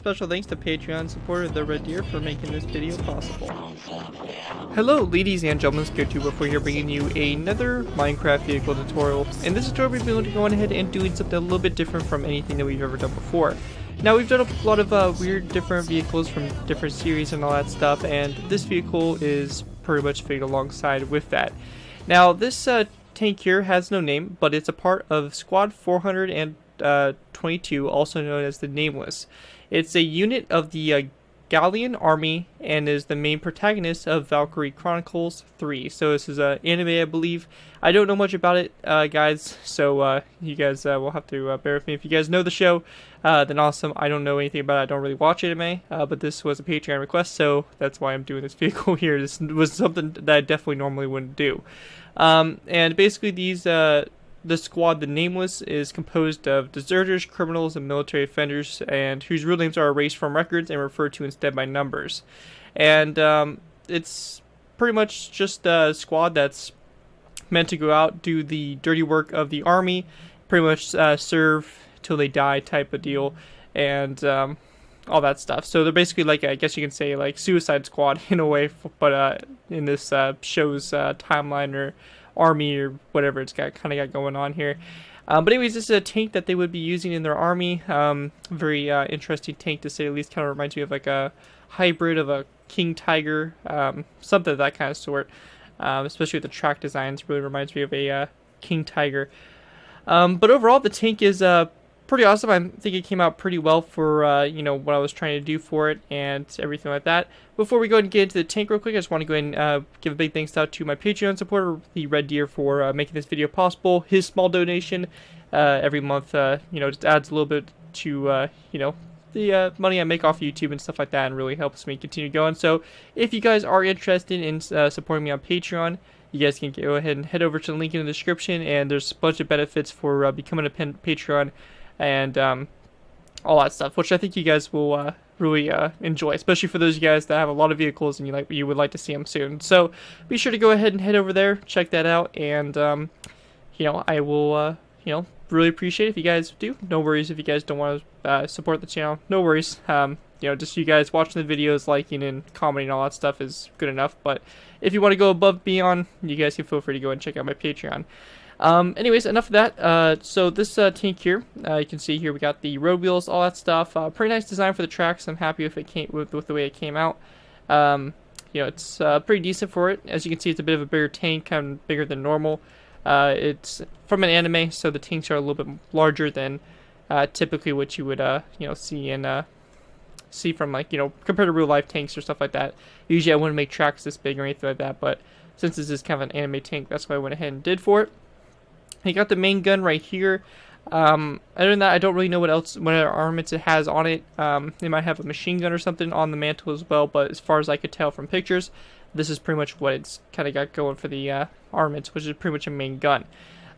special thanks to Patreon supporter The Red Deer for making this video possible. Hello ladies and gentlemen, ScareTube here bringing you another Minecraft vehicle tutorial. In this tutorial we've been going ahead and doing something a little bit different from anything that we've ever done before. Now we've done a lot of weird different vehicles from different series and all that stuff, and this vehicle is pretty much fitting alongside with that. Now this tank here has no name, but it's a part of Squad 422, also known as the Nameless. It's a unit of the Gallian army and is the main protagonist of Valkyria Chronicles 3. So this is an anime, I believe. I don't know much about it, guys, so you guys will have to bear with me. If you guys know the show, then awesome. I don't know anything about it. I don't really watch anime, but this was a Patreon request, so that's why I'm doing this vehicle here. This was something that I definitely normally wouldn't do. And basically these, the squad, the Nameless, is composed of deserters, criminals, and military offenders, and whose real names are erased from records and referred to instead by numbers. And it's pretty much just a squad that's meant to go out, do the dirty work of the army, pretty much serve till they die type of deal, and all that stuff. So they're basically like, I guess you can say, like Suicide Squad in a way, but in this show's timeline or army or whatever it's got going on here. But anyways, this is a tank that they would be using in their army. Very interesting tank to say the least. Kind of reminds me of like a hybrid of a King Tiger, something of that kind of sort. Especially with the track designs, really reminds me of a King Tiger. But overall, the tank is pretty awesome. I think it came out pretty well for you know, what I was trying to do for it and everything like that. Before we go ahead and get into the tank real quick, I just want to go ahead and give a big thanks out to my Patreon supporter, the Red Deer, for making this video possible. His small donation every month, you know, just adds a little bit to you know, the money I make off of YouTube and stuff like that, and really helps me continue going. So if you guys are interested in supporting me on Patreon, you guys can go ahead and head over to the link in the description, and there's a bunch of benefits for becoming a Patreon and all that stuff, which I think you guys will really enjoy, especially for those of you guys that have a lot of vehicles and you would like to see them soon. So be sure to go ahead and head over there, check that out, and you know, I will you know, really appreciate it if you guys do. No worries if you guys don't want to support the channel. No worries. You know, just you guys watching the videos, liking and commenting and all that stuff is good enough. But if you want to go above and beyond, you guys can feel free to go and check out my Patreon. Anyways, enough of that. So this tank here, you can see here we got the road wheels, all that stuff. Pretty nice design for the tracks. I'm happy with it with the way it came out. You know, it's pretty decent for it. As you can see, it's a bit of a bigger tank, kind of bigger than normal. It's from an anime, so the tanks are a little bit larger than typically what you would you know, see in see from, like, you know, compared to real life tanks or stuff like that. Usually I wouldn't make tracks this big or anything like that, but since this is kind of an anime tank, that's what I went ahead and did for it. You got the main gun right here. Other than that, I don't really know what other armaments it has on it. It might have a machine gun or something on the mantle as well, but as far as I could tell from pictures, this is pretty much what it's kind of got going for the armaments, which is pretty much a main gun.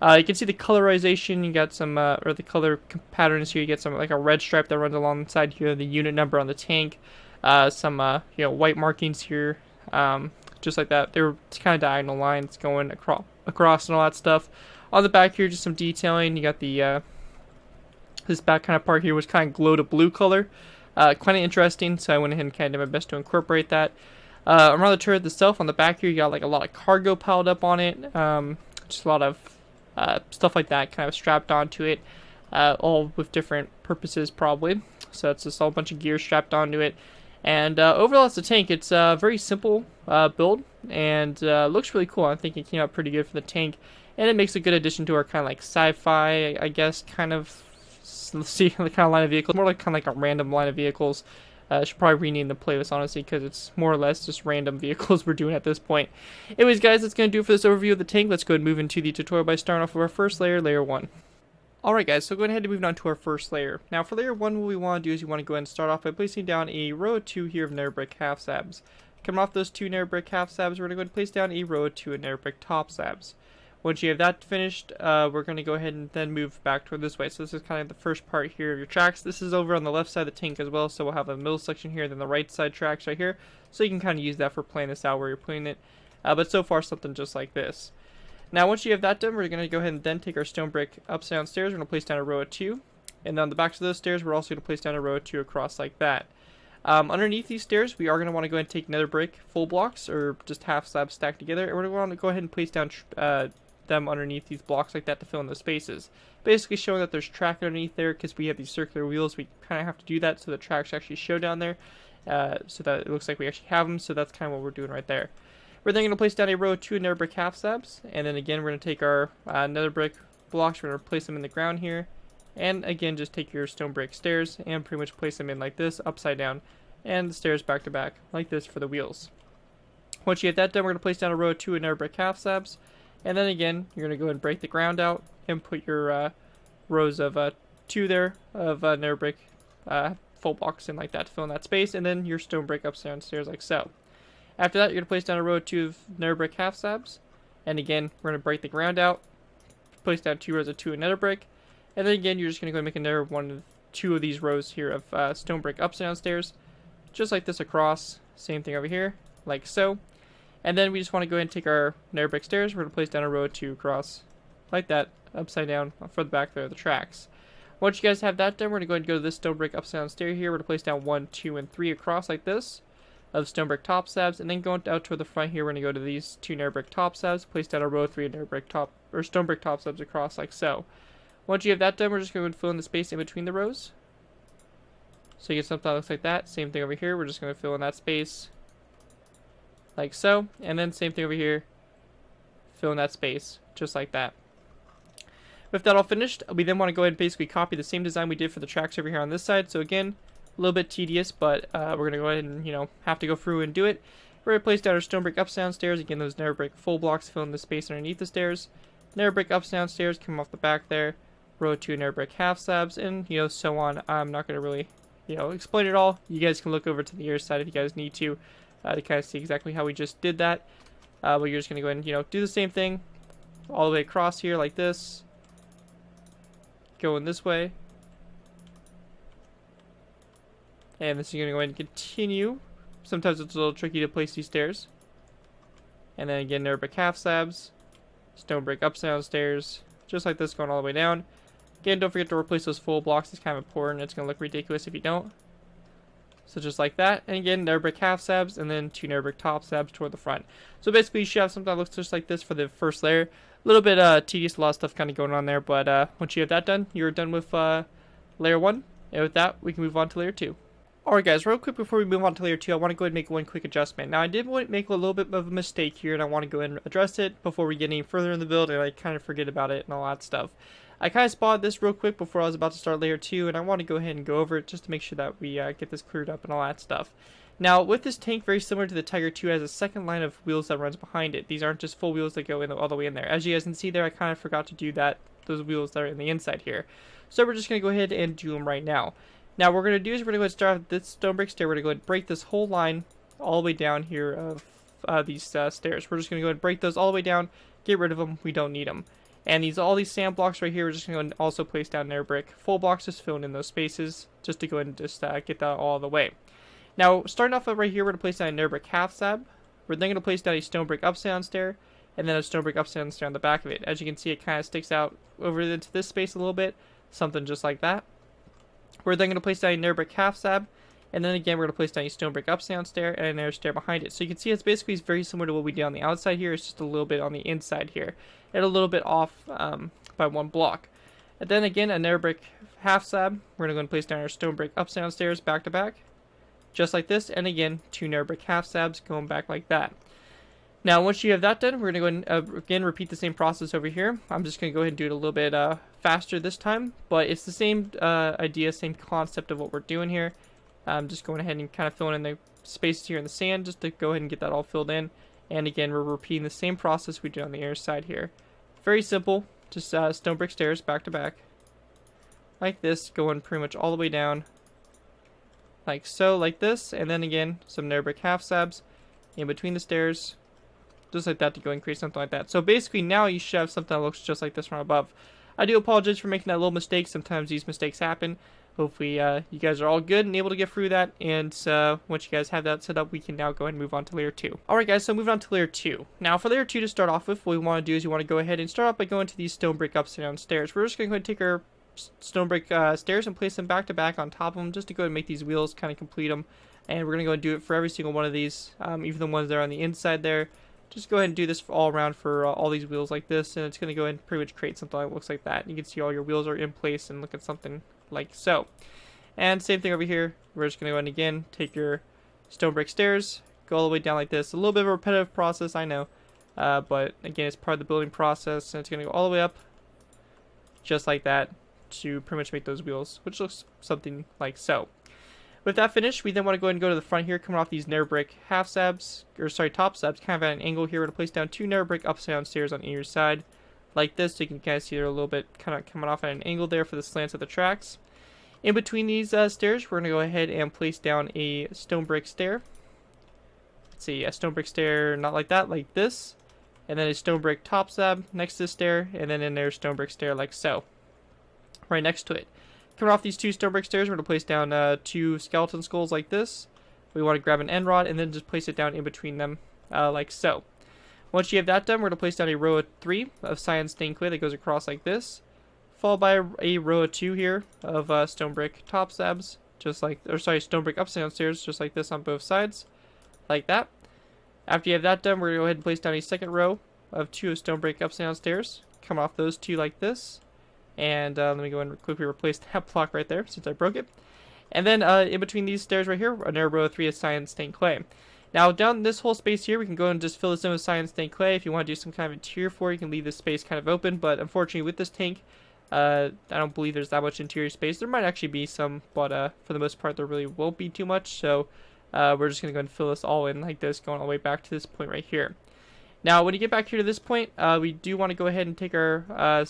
You can see the colorization. You got some, or the color patterns here. You get some, like a red stripe that runs alongside here, the unit number on the tank. Some, you know, white markings here, just like that. They're kind of diagonal lines going across and all that stuff. On the back here, just some detailing. You got the this back kind of part here was kind of glowed a blue color. Kind of interesting, so I went ahead and kind of did my best to incorporate that. Around the turret itself, on the back here, you got like a lot of cargo piled up on it. Just a lot of stuff like that kind of strapped onto it, all with different purposes probably. So it's just all a bunch of gear strapped onto it. And overall, it's a tank. It's a very simple build, and looks really cool. I think it came out pretty good for the tank. And it makes a good addition to our kind of like sci-fi, I guess, kind of see the kind of line of vehicles. More like kind of like a random line of vehicles. I should probably rename the playlist, honestly, because it's more or less just random vehicles we're doing at this point. Anyways, guys, that's going to do it for this overview of the tank. Let's go ahead and move into the tutorial by starting off with our first layer, layer 1. Alright guys, so go ahead and move on to our first layer. Now for layer 1, what we want to do is you want to go ahead and start off by placing down a row of 2 here of nether brick half slabs. Coming off those 2 nether brick half slabs, we're going to go ahead and place down a row of 2 nether brick top slabs. Once you have that finished, we're going to go ahead and then move back toward this way. So this is kind of the first part here of your tracks. This is over on the left side of the tank as well, so we'll have a middle section here, then the right side tracks right here. So you can kind of use that for playing this out where you're putting it. But so far, something just like this. Now once you have that done, we're going to go ahead and then take our stone brick upside down stairs. We're going to place down a row of 2. And on the backs of those stairs, we're also going to place down a row of 2 across like that. Underneath these stairs, we are going to want to go ahead and take nether brick full blocks, or just half slabs stacked together, and we're going to want to go ahead and place down them underneath these blocks like that to fill in the spaces. Basically showing that there's track underneath there, because we have these circular wheels, we kind of have to do that so the tracks actually show down there, so that it looks like we actually have them, so that's kind of what we're doing right there. We're then going to place down a row of 2 nether brick half slabs, and then again we're going to take our nether brick blocks, we're going to place them in the ground here, and again just take your stone brick stairs and pretty much place them in like this, upside down, and the stairs back to back like this for the wheels. Once you get that done, we're going to place down a row of 2 nether brick half slabs, and then again you're going to go ahead and break the ground out and put your rows of 2 there of nether brick full blocks in like that to fill in that space, and then your stone brick upside down stairs like so. After that, you're going to place down a row of 2 of nether brick half slabs, and again we're going to break the ground out, place down 2 rows of 2 of nether brick, and then again you're just going to go make another 2 of these rows here of stone brick upside down stairs, just like this across. Same thing over here, like so. And then we just want to go ahead and take our nether brick stairs, we're going to place down a row of 2 across, like that, upside down for the back there of the tracks. Once you guys have that done, we're going to go ahead and go to this stone brick upside down stair here, we're going to place down 1, 2, and 3 across like this, of stone brick top slabs, and then going out toward the front here, we're going to go to these 2 nether brick top slabs, place down a row of 3 nether brick top, or stone brick top slabs across like so. Once you have that done, we're just going to fill in the space in between the rows. So you get something that looks like that. Same thing over here, we're just going to fill in that space like so, and then same thing over here, fill in that space just like that. With that all finished, we then want to go ahead and basically copy the same design we did for the tracks over here on this side. So again, a little bit tedious, but we're going to go ahead and, have to go through and do it. We're going to place down our stone brick upside down stairs. Again, those nether brick full blocks fill in the space underneath the stairs. Nether brick upside down stairs come off the back there. Row 2 nether brick half slabs, and, so on. I'm not going to really, explain it all. You guys can look over to the other side if you guys need to kind of see exactly how we just did that. But you're just going to go ahead and, do the same thing all the way across here like this. Going this way. And this is going to go ahead and continue. Sometimes it's a little tricky to place these stairs. And then again, nether brick half slabs, stone brick upside down stairs, just like this going all the way down. Again, don't forget to replace those full blocks. It's kind of important. It's going to look ridiculous if you don't. So just like that. And again, nether brick half slabs, and then 2 nether brick top slabs toward the front. So basically, you should have something that looks just like this for the first layer. A little bit tedious, a lot of stuff kind of going on there. But once you have that done, you're done with layer 1. And with that, we can move on to layer 2. Alright guys, real quick before we move on to layer 2, I want to go ahead and make one quick adjustment. Now I did make a little bit of a mistake here, and I want to go ahead and address it before we get any further in the build, and I kind of forget about it and all that stuff. I kind of spotted this real quick before I was about to start layer 2, and I want to go ahead and go over it just to make sure that we get this cleared up and all that stuff. Now with this tank, very similar to the Tiger 2, has a second line of wheels that runs behind it. These aren't just full wheels that go in all the way in there. As you guys can see there, I kind of forgot to do that, those wheels that are in the inside here. So we're just going to go ahead and do them right now. Now what we're going to do is we're going to go ahead and start with this stone brick stair. We're going to go ahead and break this whole line all the way down here of these stairs. We're just going to go ahead and break those all the way down, get rid of them, we don't need them. And all these sand blocks right here, we're just going to go ahead and also place down nether brick full blocks, just filling in those spaces, just to go ahead and just get that all the way. Now starting off right here, we're going to place down a nether brick half slab. We're then going to place down a stone brick upside down stair, and then a stone brick upside down stair on the back of it. As you can see, it kind of sticks out over into this space a little bit, something just like that. We're then going to place down a nether brick half slab, and then again we're going to place down a stone brick upside down stair and a nether stair behind it. So you can see it's basically very similar to what we did on the outside here. It's just a little bit on the inside here, and a little bit off by 1 block. And then again a nether brick half slab. We're going to go and place down our stone brick upside down stairs back to back, just like this. And again 2 nether brick half slabs going back like that. Now once you have that done, we're going to go and again repeat the same process over here. I'm just going to go ahead and do it a little bit faster this time, but it's the same idea, same concept of what we're doing here. Just going ahead and kind of filling in the spaces here in the sand, just to go ahead and get that all filled in. And again, we're repeating the same process we did on the other side here. Very simple, just stone brick stairs back to back, like this, going pretty much all the way down, like so, like this. And then again, some nether brick half slabs in between the stairs, just like that, to go and create something like that. So basically now you should have something that looks just like this from above. I do apologize for making that little mistake. Sometimes these mistakes happen. Hopefully you guys are all good and able to get through that. And once you guys have that set up, we can now go ahead and move on to layer 2. Alright guys, so moving on to layer 2. Now for layer 2 to start off with, what we want to do is you want to go ahead and start off by going to these stone brick upside down stairs. We're just going to go ahead and take our stone brick stairs and place them back to back on top of them, just to go and make these wheels, kind of complete them. And we're going to go and do it for every single one of these, even the ones that are on the inside there. Just go ahead and do this all around for all these wheels like this, and it's going to go ahead and pretty much create something that looks like that. You can see all your wheels are in place and look at something like so. And same thing over here. We're just going to go ahead and again take your stone brick stairs, go all the way down like this. A little bit of a repetitive process, I know, but again, it's part of the building process, and it's going to go all the way up just like that to pretty much make those wheels, which looks something like so. With that finished, we then want to go ahead and go to the front here, coming off these nether brick top slabs, kind of at an angle here. We're going to place down 2 nether brick upside down stairs on either side, like this. So you can kind of see they're a little bit kind of coming off at an angle there for the slants of the tracks. In between these stairs, we're going to go ahead and place down a stone brick stair. Let's see, a stone brick stair, not like that, like this. And then a stone brick top slab next to the stair, and then in there, stone brick stair like so, right next to it. Coming off these 2 stone brick stairs, we're going to place down 2 skeleton skulls like this. We want to grab an end rod and then just place it down in between them like so. Once you have that done, we're going to place down a row of 3 of cyan stained clay that goes across like this, followed by a row of 2 here of stone brick top slabs, stone brick upside down stairs, just like this on both sides, like that. After you have that done, we're going to go ahead and place down a second row of 2 of stone brick upside down stairs. Come off those 2 like this. And let me go and quickly replace that block right there since I broke it. And then in between these stairs right here, another row of 3 of cyan stained clay. Now down this whole space here, we can go and just fill this in with cyan stained clay. If you want to do some kind of interior for it, you can leave this space kind of open. But unfortunately with this tank, I don't believe there's that much interior space. There might actually be some, but for the most part there really won't be too much. So we're just going to go and fill this all in like this, going all the way back to this point right here. Now when you get back here to this point, we do want to go ahead and take our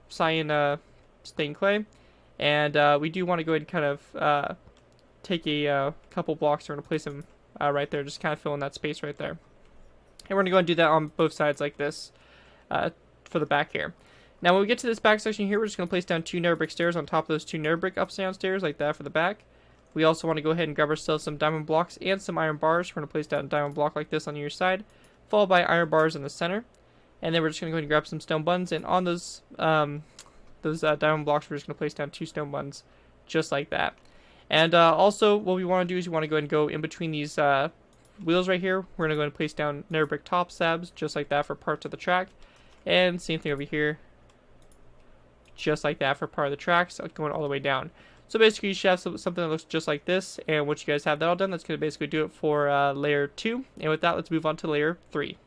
cyan stained clay, and we do want to go ahead and kind of take a couple blocks. We're going to place them right there, just kind of fill in that space right there. And we're going to go and do that on both sides like this for the back here. Now when we get to this back section here, we're just going to place down 2 nether brick stairs on top of those 2 nether brick upside down stairs like that for the back. We also want to go ahead and grab ourselves some diamond blocks and some iron bars. We're going to place down a diamond block like this on either side, followed by iron bars in the center. And then we're just going to go ahead and grab some stone buttons, and on those diamond blocks, we're just going to place down 2 stone buttons, just like that. And also, what we want to do is we want to go ahead and go in between these wheels right here. We're going to go ahead and place down nether brick top slabs, just like that for parts of the track. And same thing over here, just like that for part of the track, so going all the way down. So basically, you should have something that looks just like this. And once you guys have that all done, that's going to basically do it for layer 2. And with that, let's move on to layer 3.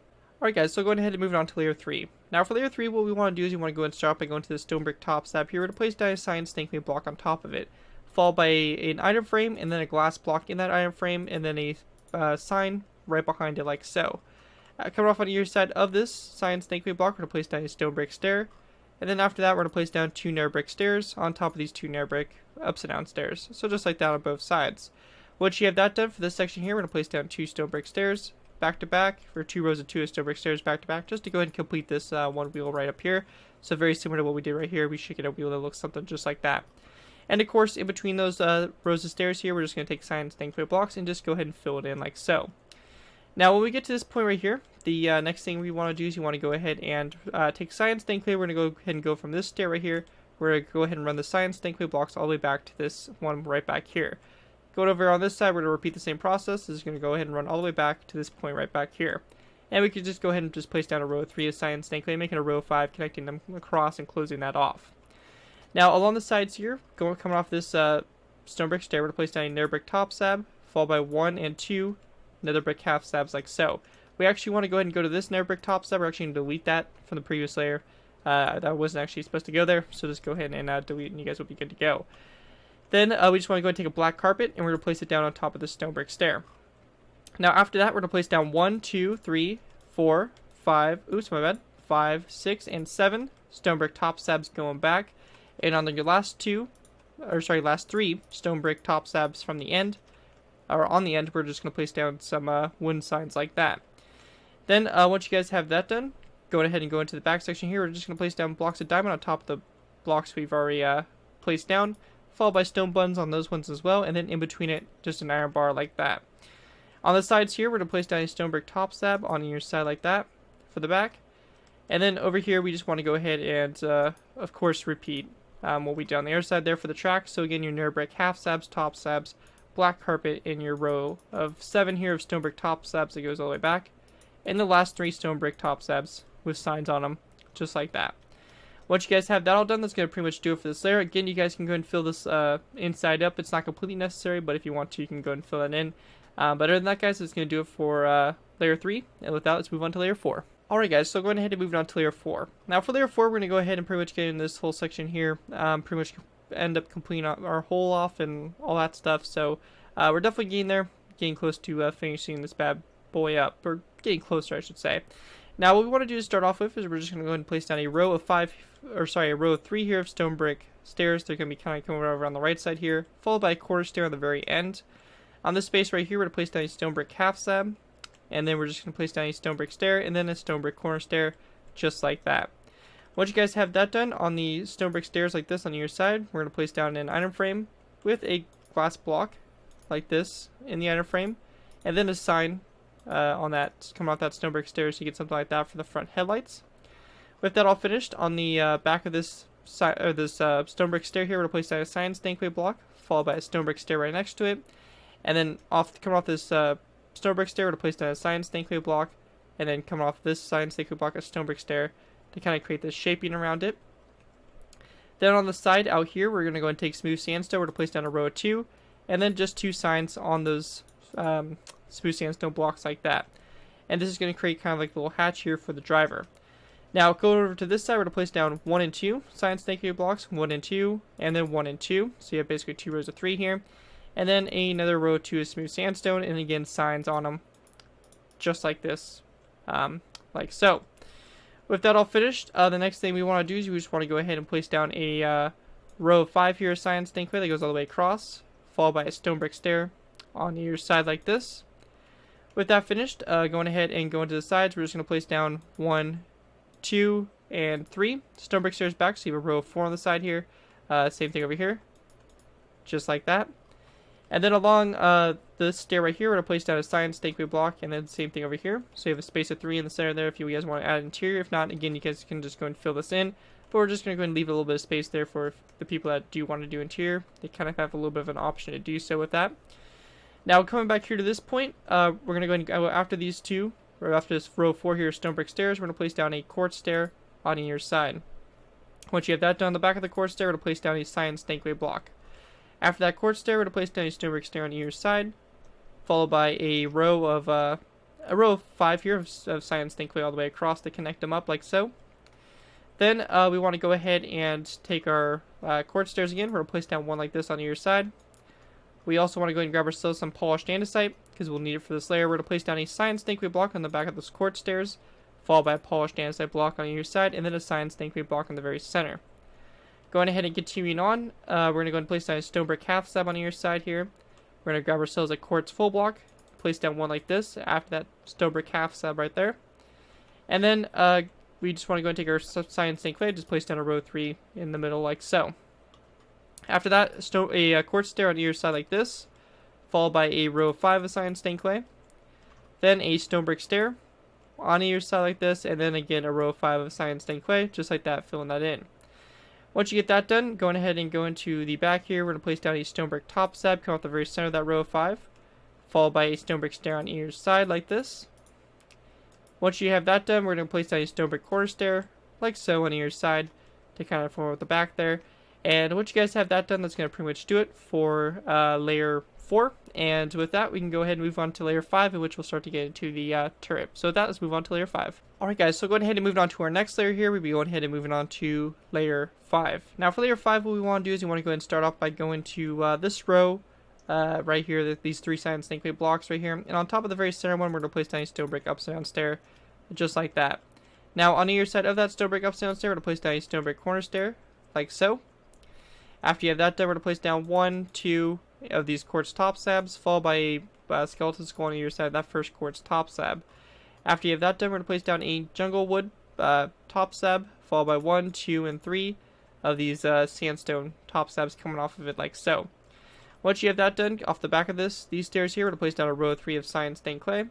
Alright guys, so going ahead and moving on to layer 3. Now for layer 3, what we want to do is we want to go and start by going to the stone brick top slab here. We're going to place down a cyan stained clay block on top of it, followed by an item frame, and then a glass block in that item frame, and then a sign right behind it like so. Coming off on either side of this cyan stained clay block, we're going to place down a stone brick stair, and then after that we're going to place down 2 nether brick stairs on top of these 2 nether brick upside down stairs. So just like that on both sides. Once you have that done for this section here, we're going to place down 2 stone brick stairs back to back for 2 rows of 2 stone brick stairs back to back, just to go ahead and complete this one wheel right up here. So very similar to what we did right here, we should get a wheel that looks something just like that. And of course, in between those rows of stairs here, we're just going to take cyan stained clay blocks and just go ahead and fill it in like so. Now when we get to this point right here, the next thing we want to do is you want to go ahead and take cyan stained clay. We're going to go ahead and go from this stair right here. We're going to go ahead and run the cyan stained clay blocks all the way back to this one right back here. Going over on this side, we're going to repeat the same process. This is going to go ahead and run all the way back to this point right back here. And we could just go ahead and just place down a row of 3 of cyan stained clay, making a row of 5, connecting them across and closing that off. Now along the sides here, coming off this stone brick stair, we're going to place down a nether brick top slab, followed by 1 and 2 nether brick half slabs like so. We actually want to go ahead and go to this nether brick top slab. We're actually going to delete that from the previous layer. That wasn't actually supposed to go there, so just go ahead and delete, and you guys will be good to go. Then we just want to go ahead and take a black carpet, and we're going to place it down on top of this stone brick stair. Now after that, we're going to place down 1, 2, 3, 4, 5, oops, my bad, 5, 6, and 7 stone brick top slabs going back. And on the last 3 stone brick top slabs from the end, or on the end, we're just going to place down some wooden signs like that. Then once you guys have that done, go ahead and go into the back section here. We're just going to place down blocks of diamond on top of the blocks we've already placed down, followed by stone buttons on those ones as well, and then in between it, just an iron bar like that. On the sides here, we're going to place down a stone brick top slab on your side like that for the back. And then over here, we just want to go ahead and, of course, repeat will be down the other side there for the track. So again, your narrow brick half slabs, top slabs, black carpet in your row of 7 here of stone brick top slabs that goes all the way back, and the last 3 stone brick top slabs with signs on them, just like that. Once you guys have that all done, that's going to pretty much do it for this layer. Again, you guys can go and fill this inside up. It's not completely necessary, but if you want to, you can go and fill it in. But other than that, guys, it's going to do it for layer 3. And with that, let's move on to layer 4. Alright guys, so going ahead and moving on to layer 4. Now for layer 4, we're going to go ahead and pretty much get in this whole section here. Pretty much end up completing our hole off and all that stuff. So we're definitely getting close to finishing this bad boy up. Or getting closer, I should say. Now what we want to do to start off with is we're just going to go ahead and place down a row of 3 here of stone brick stairs. They're going to be kind of coming over on the right side here, followed by a quarter stair on the very end. On this space right here, we're going to place down a stone brick half slab, and then we're just going to place down a stone brick stair, and then a stone brick corner stair, just like that. Once you guys have that done, on the stone brick stairs like this on either side, we're going to place down an item frame with a glass block, like this, in the item frame, and then a sign on that, coming off that stone brick stairs, so you get something like that for the front headlights. With that all finished, on the back of this stone brick stair here, we're going to place down a sign stankway block, followed by a stone brick stair right next to it, and then coming off this stone brick stair, we're going to place down a sign stankway block, and then coming off this sign stankway block, a stone brick stair, to kind of create this shaping around it. Then on the side out here, we're going to go and take smooth sandstone, we're going to place down a row of 2, and then just 2 signs on those smooth sandstone blocks like that. And this is going to create kind of like a little hatch here for the driver. Now going over to this side, we're going to place down 1 and 2 sign stankway blocks, 1 and 2, and then 1 and 2. So you have basically 2 rows of 3 here. And then another row of 2 is smooth sandstone, and again signs on them, just like this, like so. With that all finished, the next thing we want to do is we just want to go ahead and place down a row of 5 here, sign stankway that goes all the way across, followed by a stone brick stair on either side like this. With that finished, going ahead and going to the sides, we're just going to place down 1, 2, and 3 stone brick stairs back, so you have a row of 4 on the side here. Same thing over here, just like that. And then along this stair right here, we're going to place down a sign stankway block, and then same thing over here. So you have a space of 3 in the center there if you guys want to add interior. If not, again, you guys can just go and fill this in. But we're just going to go and leave a little bit of space there for the people that do want to do interior. They kind of have a little bit of an option to do so with that. Now coming back here to this point, we're going to go and go after these 2, or after this row 4 here, stone brick stairs, we're going to place down a quartz stair on either side. Once you have that done, on the back of the quartz stair, we're going to place down a sign stankway block. After that quartz stair, we're going to place down a stone brick stair on either side, followed by a row of 5 here of sign stankway all the way across to connect them up like so. Then we want to go ahead and take our quartz stairs again. We're going to place down 1 like this on either side. We also want to go ahead and grab ourselves some polished andesite, because we'll need it for this layer. We're going to place down a sign stankway block on the back of those quartz stairs, followed by a polished andesite block on either side, and then a sign stankway block on the very center. Going ahead and continuing on, we're going to go and place down a stone brick half slab on either side here. We're going to grab ourselves a quartz full block, place down 1 like this, after that stone brick half slab right there. And then we just want to go and take our sign stankway, just place down a row 3 in the middle like so. After that, a quartz stair on either side like this, followed by a row of 5 of sign stankway. Then a stone brick stair on either side like this, and then again a row of 5 of sign stankway, just like that, filling that in. Once you get that done, go ahead and go into the back here. We're going to place down a stone brick top slab, come off the very center of that row of 5, followed by a stone brick stair on either side like this. Once you have that done, we're going to place down a stone brick corner stair, like so, on either side, to kind of form with the back there. And once you guys have that done, that's going to pretty much do it for layer 4. And with that, we can go ahead and move on to layer 5, in which we'll start to get into the turret. So with that, let's move on to layer 5. Alright guys, so going ahead and moving on to our next layer here, we'll be going ahead and moving on to layer 5. Now for layer 5, what we want to do is we want to go ahead and start off by going to this row right here, these 3 sign stankway blocks right here. And on top of the very center one, we're going to place down a stone brick upside down stair, just like that. Now on either side of that stone brick upside down stair, we're going to place down a stone brick corner stair, like so. After you have that done, we're going to place down 1, 2 of these quartz top slabs, followed by a skeleton skull on either side of that first quartz top slab. After you have that done, we're going to place down a jungle wood top slab, followed by 1, 2, and 3 of these sandstone top slabs coming off of it like so. Once you have that done, off the back of these stairs here, we're going to place down a row of 3 of sign stained clay,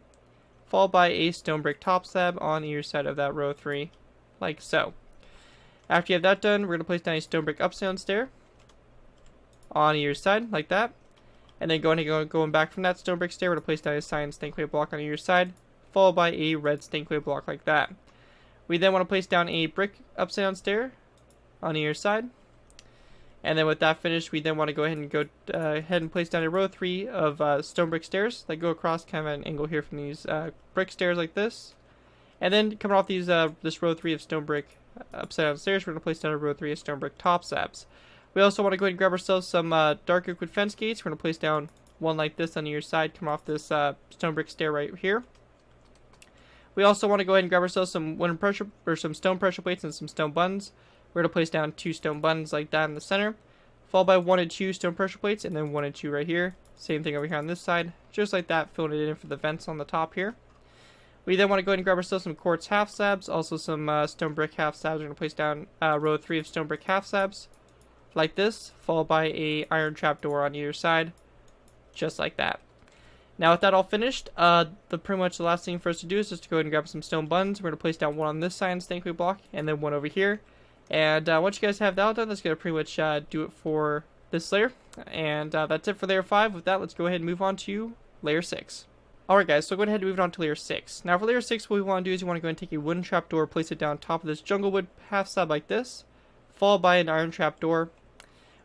followed by a stone brick top slab on either side of that row 3, like so. After you have that done, we're going to place down a stone brick upside down stair on either side, like that. And then going back from that stone brick stair, we're going to place down a cyan stained clay block on either side, followed by a red stained clay block like that. We then want to place down a brick upside down stair on either side. And then with that finished, we then want to go ahead and place down a row 3 of stone brick stairs that go across kind of at an angle here from these brick stairs like this. And then coming off these this row 3 of stone brick upside down stairs, we're going to place down a row 3 of stone brick top slabs. We also want to go ahead and grab ourselves some dark oak wood fence gates. We're going to place down one like this on either side, come off this stone brick stair right here. We also want to go ahead and grab ourselves some some stone pressure plates and some stone buttons. We're going to place down 2 stone buttons like that in the center, followed by 1 and 2 stone pressure plates, and then 1 and 2 right here. Same thing over here on this side, just like that, filling it in for the vents on the top here. We then want to go ahead and grab ourselves some quartz half slabs, also some stone brick half slabs. We're going to place down row 3 of stone brick half slabs, like this, followed by a iron trapdoor on either side, just like that. Now with that all finished, pretty much the last thing for us to do is just to go ahead and grab some stone buttons. We're going to place down 1 on this side stained clay block, and then 1 over here. And once you guys have that done, that's going to pretty much do it for this layer. And that's it for layer 5. With that, let's go ahead and move on to layer 6. Alright guys, so go ahead and move on to layer 6. Now for layer 6, what we want to do is you want to go ahead and take a wooden trapdoor, place it down top of this jungle wood half slab like this, followed by an iron trapdoor.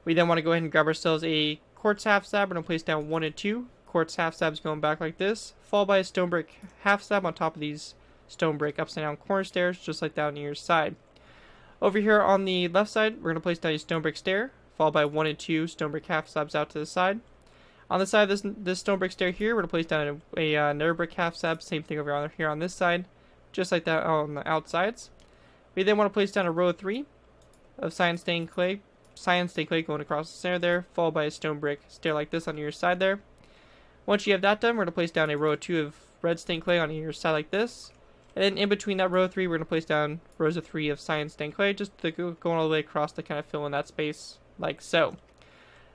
We then want to go ahead and grab ourselves a quartz half slab. We're going to place down 1 and 2. Quartz half slabs going back like this, followed by a stone brick half slab on top of these stone brick upside down corner stairs, just like that on either side. Over here on the left side, we're going to place down a stone brick stair, followed by 1 and 2 stone brick half slabs out to the side. On the side of this stone brick stair here, we're going to place down a nether brick half slab, same thing over here on this side, just like that on the outsides. We then want to place down a row 3 of cyan stained clay going across the center there, followed by a stone brick stair like this on either side there. Once you have that done, we're going to place down a row 2 of red stained clay on either side like this. And then in between that row 3, we're going to place down rows of 3 of cyan stained clay, just to going all the way across to kind of fill in that space like so.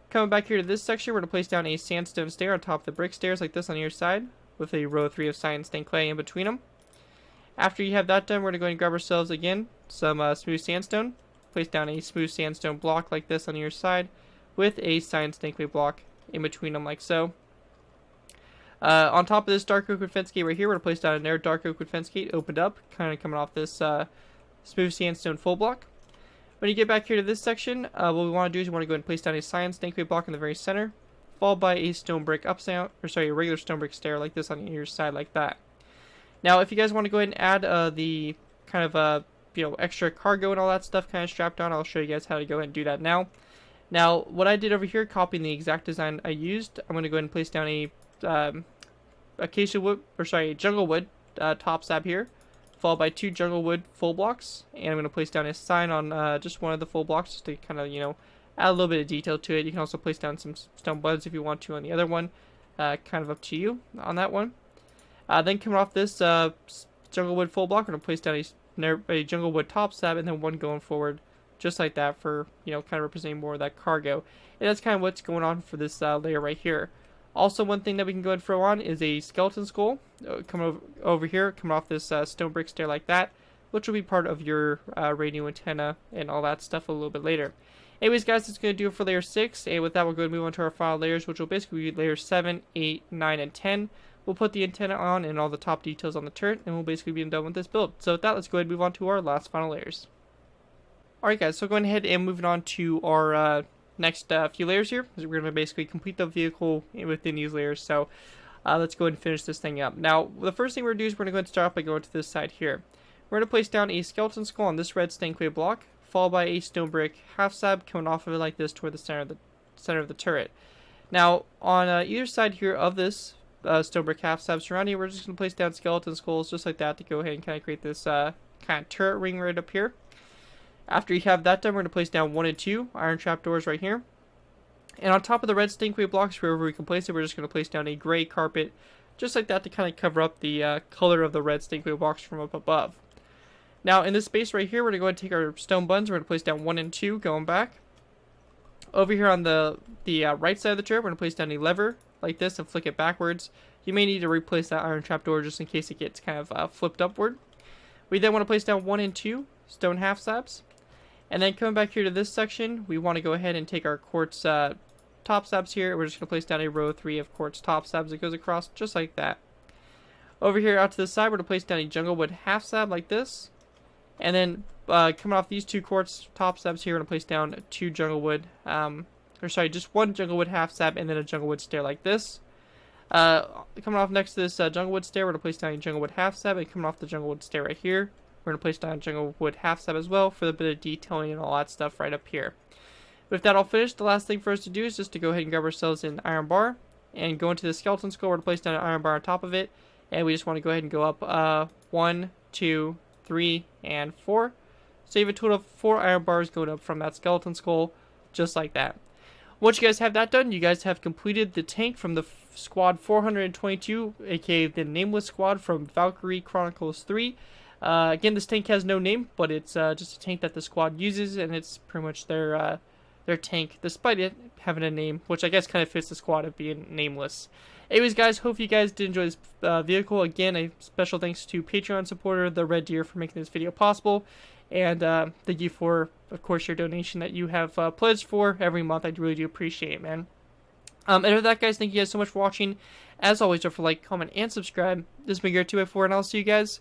Coming back here to this section, we're going to place down a sandstone stair on top of the brick stairs like this on either side, with a row 3 of cyan stained clay in between them. After you have that done, we're going to go ahead and grab ourselves again some smooth sandstone. Place down a smooth sandstone block like this on either side, with a cyan stained clay block in between them like so. On top of this dark oak wood fence gate right here, we're going to place down another dark oak wood fence gate opened up, kind of coming off this smooth sandstone full block. When you get back here to this section, what we want to do is we want to go ahead and place down a cyan stained clay block in the very center, followed by a stone brick a regular stone brick stair like this on either side like that. Now, if you guys want to go ahead and add the kind of extra cargo and all that stuff kind of strapped on, I'll show you guys how to go ahead and do that now. Now, what I did over here, copying the exact design I used, I'm going to go ahead and place down a jungle wood top slab here, followed by 2 jungle wood full blocks, and I'm going to place down a sign on just one of the full blocks just to kind of add a little bit of detail to it. You can also place down some stone buds if you want to on the other one, kind of up to you on that one. Then coming off this jungle wood full block, I'm going to place down a jungle wood top slab, and then one going forward just like that for kind of representing more of that cargo. And that's kind of what's going on for this layer right here. Also, one thing that we can go ahead and throw on is a skeleton skull coming over here, coming off this stone brick stair like that, which will be part of your radio antenna and all that stuff a little bit later. Anyways, guys, that's going to do it for layer 6. And with that, we'll go ahead and move on to our final layers, which will basically be layers 7, 8, 9, and 10. We'll put the antenna on and all the top details on the turret, and we'll basically be done with this build. So with that, let's go ahead and move on to our last final layers. Alright guys, so going ahead and moving on to our next few layers here. We're going to basically complete the vehicle within these layers. So let's go ahead and finish this thing up. Now, the first thing we're going to do is we're going to go ahead and start off by going to this side here. We're going to place down a skeleton skull on this red stained clay block, followed by a stone brick half slab coming off of it like this toward the center of the turret. Now, on either side here of this stone brick half slab surrounding it, we're just going to place down skeleton skulls just like that to go ahead and kind of create this kind of turret ring right up here. After you have that done, we're going to place down 1 and 2 iron trapdoors right here. And on top of the red stained clay blocks, wherever we can place it, we're just going to place down a gray carpet, just like that, to kind of cover up the color of the red stained clay blocks from up above. Now, in this space right here, we're going to go ahead and take our stone buttons. We're going to place down 1 and 2 going back. Over here on the right side of the turret, we're going to place down a lever like this and flick it backwards. You may need to replace that iron trapdoor just in case it gets kind of flipped upward. We then want to place down 1 and 2 stone half slabs. And then coming back here to this section, we want to go ahead and take our quartz top slabs here. We're just going to place down a row 3 of quartz top slabs that goes across just like that. Over here out to the side, we're going to place down a jungle wood half slab like this. And then coming off these 2 quartz top slabs here, we're going to place down 2 jungle wood, just 1 jungle wood half slab and then a jungle wood stair like this. Coming off next to this jungle wood stair, we're going to place down a jungle wood half slab, and coming off the jungle wood stair right here, we're going to place down a jungle wood half slab as well for the bit of detailing and all that stuff right up here. With that all finished, the last thing for us to do is just to go ahead and grab ourselves an iron bar and go into the skeleton skull. We're going to place down an iron bar on top of it, and we just want to go ahead and go up 1, 2, 3, and 4. So you have a total of 4 iron bars going up from that skeleton skull, just like that. Once you guys have that done, you guys have completed the tank from the squad 422, aka the Nameless squad from Valkyria Chronicles 3. Again, this tank has no name, but it's just a tank that the squad uses, and it's pretty much their tank, despite it having a name, which I guess kind of fits the squad of being nameless. Anyways, guys, hope you guys did enjoy this vehicle. Again, a special thanks to Patreon supporter, the Red Deer, for making this video possible. And thank you for, of course, your donation that you have pledged for every month. I really do appreciate it, man. And with that, guys, thank you guys so much for watching. As always, don't forget to like, comment, and subscribe. This has been Gear 2x4, and I'll see you guys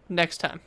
next time.